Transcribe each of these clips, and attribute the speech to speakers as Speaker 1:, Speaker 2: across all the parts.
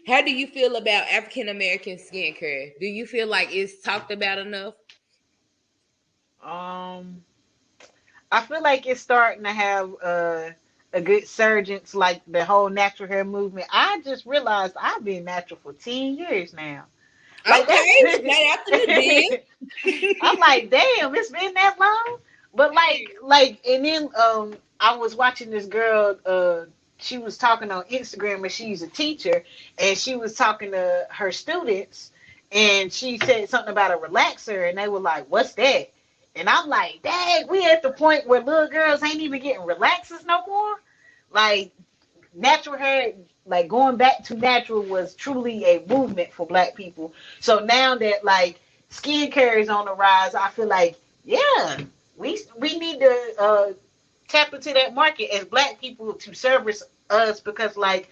Speaker 1: How do you feel about African American skincare? Do you feel like it's talked about enough?
Speaker 2: Um, I feel like it's starting to have a good surgence, like the whole natural hair movement. I just realized I've been natural for 10 years now. Like
Speaker 1: Okay,
Speaker 2: that's,
Speaker 1: straight after the deal.
Speaker 2: I'm like, damn, it's been that long. But and then I was watching this girl. She was talking on Instagram, and she's a teacher, and she was talking to her students, and she said something about a relaxer, and they were like, "What's that?" And I'm like, "Dang, we at the point where little girls ain't even getting relaxers no more." Like natural hair, like going back to natural was truly a movement for black people. So now that like skincare is on the rise, I feel like yeah, we need to tap into that market as black people to service us because like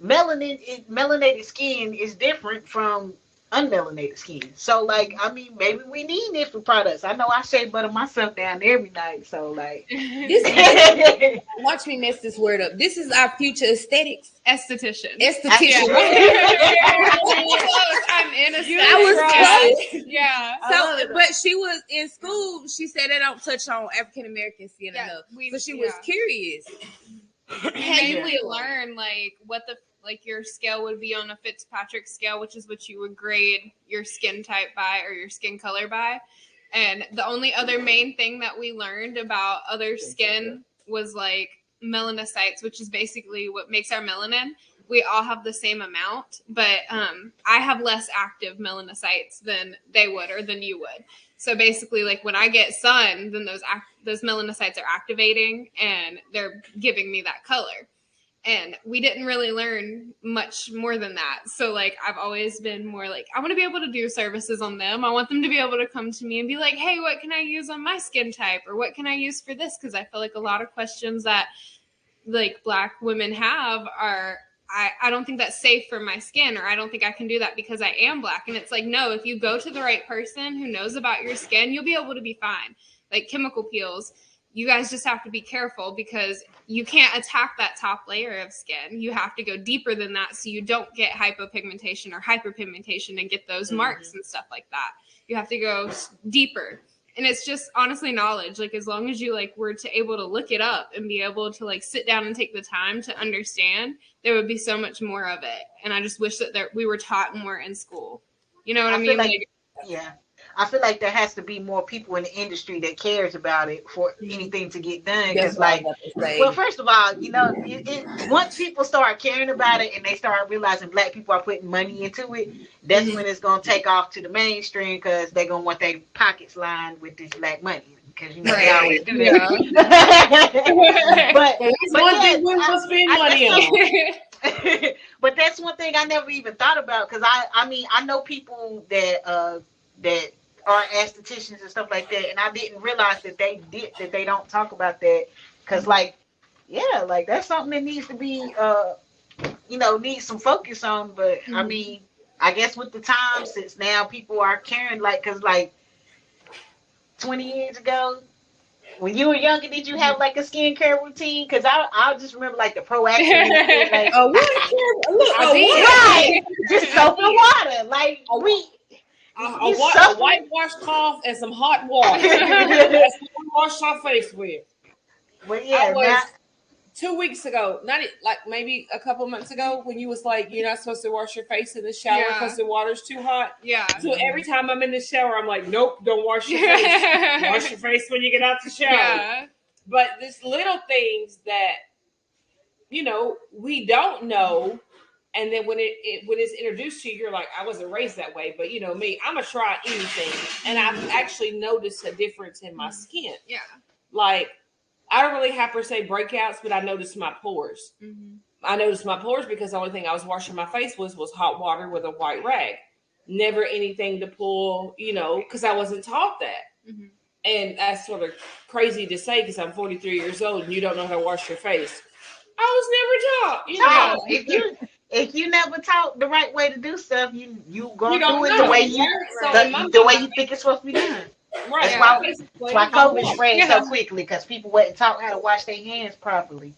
Speaker 2: melanated skin is different from unmelanated skin. So like I mean maybe we need different products. I know I shea butter myself down every night. So like
Speaker 1: This watch me mess this word up. This is our future aesthetics.
Speaker 3: Esthetician.
Speaker 1: Esthetician.
Speaker 3: Yeah. I'm innocent.
Speaker 1: I was close.
Speaker 3: Yeah.
Speaker 1: So, but she was in school. She said they don't touch on African American skin
Speaker 3: Yeah,
Speaker 1: enough.
Speaker 3: we-
Speaker 1: So she was
Speaker 3: yeah.
Speaker 1: curious.
Speaker 3: Mainly learn like what the like your scale would be on a Fitzpatrick scale, which is what you would grade your skin type by or your skin color by. And the only other main thing that we learned about other skin was like melanocytes, which is basically what makes our melanin. We all have the same amount, but I have less active melanocytes than they would or than you would. So basically, like when I get sun, then those melanocytes are activating and they're giving me that color. And we didn't really learn much more than that. So like I've always been more like I want to be able to do services on them. I want them to be able to come to me and be like, "Hey, what can I use on my skin type or what can I use for this?" Cuz I feel like a lot of questions that like black women have are I don't think that's safe for my skin or I don't think I can do that because I am black. And it's like, no, if you go to the right person who knows about your skin, you'll be able to be fine. Like chemical peels, you guys just have to be careful because you can't attack that top layer of skin. You have to go deeper than that so you don't get hypopigmentation or hyperpigmentation and get those marks and stuff like that. You have to go deeper. And it's just honestly knowledge. Like as long as you like were to able to look it up and be able to like sit down and take the time to understand, there would be so much more of it. And I just wish that we were taught more in school. You know what I
Speaker 2: feel
Speaker 3: mean?
Speaker 2: like yeah. I feel like there has to be more people in the industry that cares about it for anything to get done. Because, like, well, first of all, you know, once people start caring about it and they start realizing black people are putting money into it, that's when it's gonna take off to the mainstream because they're gonna want their pockets lined with this black money. Because you know they always do that. but
Speaker 4: that's one thing we will spend money on.
Speaker 2: But that's one thing I never even thought about because I mean I know people that are estheticians and stuff like that, and I didn't realize that they don't talk about that because like yeah, like that's something that needs to be needs some focus on. But I mean, I guess with the times since now people are caring like because like 20 years ago. When you were younger, did you have like a skincare routine? Because I just remember like the proactive, like right, just soap and water, like
Speaker 4: a whitewash cloth and some hot water. That's what we wash our face with.
Speaker 2: But yeah,
Speaker 4: I was 2 weeks ago, like maybe a couple months ago, when you was like, you're not supposed to wash your face in the shower because the water's too hot.
Speaker 3: Yeah.
Speaker 4: So every time I'm in the shower, I'm like, nope, don't wash your face. Wash your face when you get out the shower. Yeah. But there's little things that, we don't know. And then when it's introduced to you, you're like, I wasn't raised that way. But me, I'm going to try anything. And I've actually noticed a difference in my skin.
Speaker 3: Yeah.
Speaker 4: Like, I don't really have per se breakouts, but I noticed my pores. Mm-hmm. I noticed my pores because the only thing I was washing my face was hot water with a white rag. Never anything to pull, because I wasn't taught that. Mm-hmm. And that's sort of crazy to say because I'm 43 years old and you don't know how to wash your face. I was never taught.
Speaker 2: If you never taught the right way to do stuff, you gonna do it the way you think it's supposed to be done.
Speaker 4: Right.
Speaker 2: That's why COVID spread so quickly because people wasn't taught how to wash their hands properly.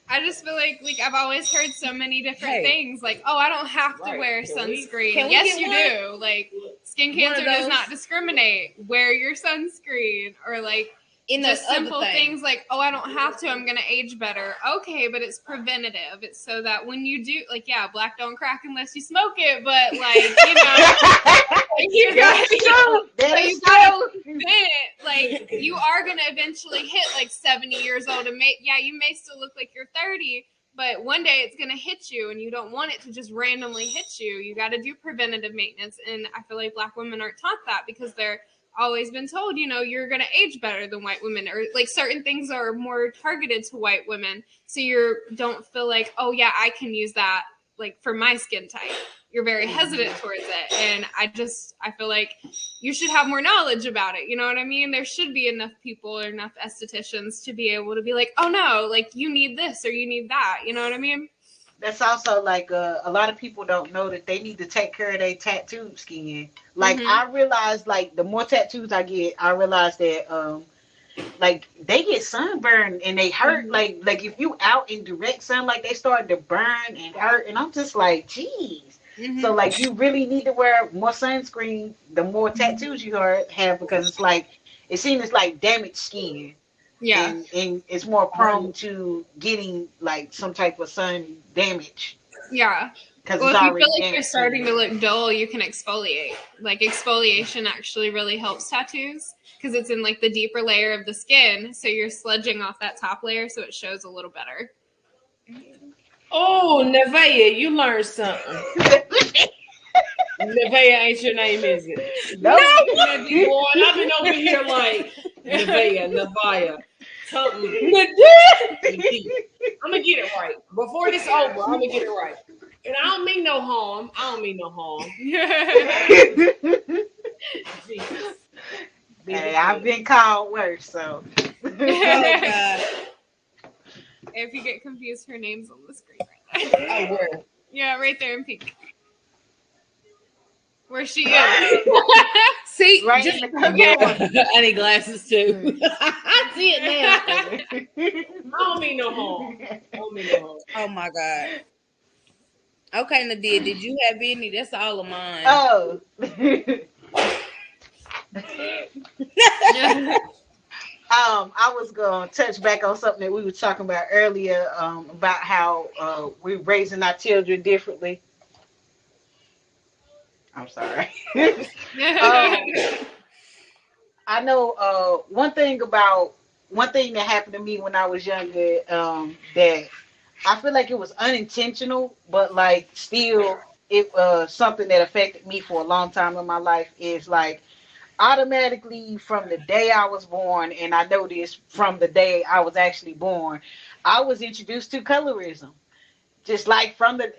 Speaker 3: I just feel like I've always heard so many different things. Like, oh, I don't have to wear sunscreen. Yes, you do. Like, skin cancer does not discriminate. Wear your sunscreen. Or like just simple things like, oh, I don't have to. I'm gonna age better. Okay, but it's preventative. It's so that when you do, like, yeah, black don't crack unless you smoke it. But like, you gotta prevent. Like, you are gonna eventually hit like 70 years old, and you may still look like you're 30. But one day it's going to hit you, and you don't want it to just randomly hit you. You got to do preventative maintenance. And I feel like Black women aren't taught that because they're always been told, you're going to age better than white women, or like certain things are more targeted to white women. So you don't feel like, oh yeah, I can use that like for my skin type. You're very hesitant towards it. And I feel like you should have more knowledge about it. You know what I mean? There should be enough people or enough estheticians to be able to be like, oh no, like you need this or you need that. You know what I mean?
Speaker 2: That's also like a lot of people don't know that they need to take care of their tattooed skin. Like I realize, like the more tattoos I get, I realize that like they get sunburned and they hurt. Like if you out in direct sunlight, they start to burn and hurt. And I'm just like, geez. So like you really need to wear more sunscreen the more tattoos you have, because it's like it seems like damaged skin.
Speaker 3: Yeah.
Speaker 2: And it's more prone to getting like some type of sun damage.
Speaker 3: Yeah. Well, if you feel like you're starting to look dull, you can exfoliate. Like exfoliation actually really helps tattoos because it's in like the deeper layer of the skin. So you're sludging off that top layer so it shows a little better.
Speaker 4: Oh, Nevaeh, you learned something. Nevaeh ain't your name, is it? No. Boy, I've been over here like Nevaeh. Something. I'm gonna get it right. Before this over, I'm gonna get it right. And I don't mean no harm.
Speaker 2: Hey, I've been called worse, so.
Speaker 3: Oh, God. If you get confused, her name's on the screen right there.
Speaker 4: Oh, where?
Speaker 3: Yeah, right there in pink. Where she is.
Speaker 1: See,
Speaker 2: right.
Speaker 1: Just,
Speaker 3: okay.
Speaker 4: I need glasses too. I see it now. I don't mean no harm.
Speaker 1: Oh my God. Okay, Nadia, did you have any? That's all of mine.
Speaker 2: Oh. I was gonna touch back on something that we were talking about earlier, about how we're raising our children differently. I'm sorry. I know one thing that happened to me when I was younger, that I feel like it was unintentional, but like still it something that affected me for a long time in my life is like automatically from the day I was born, and I know this from the day I was actually born, I was introduced to colorism. Just like from the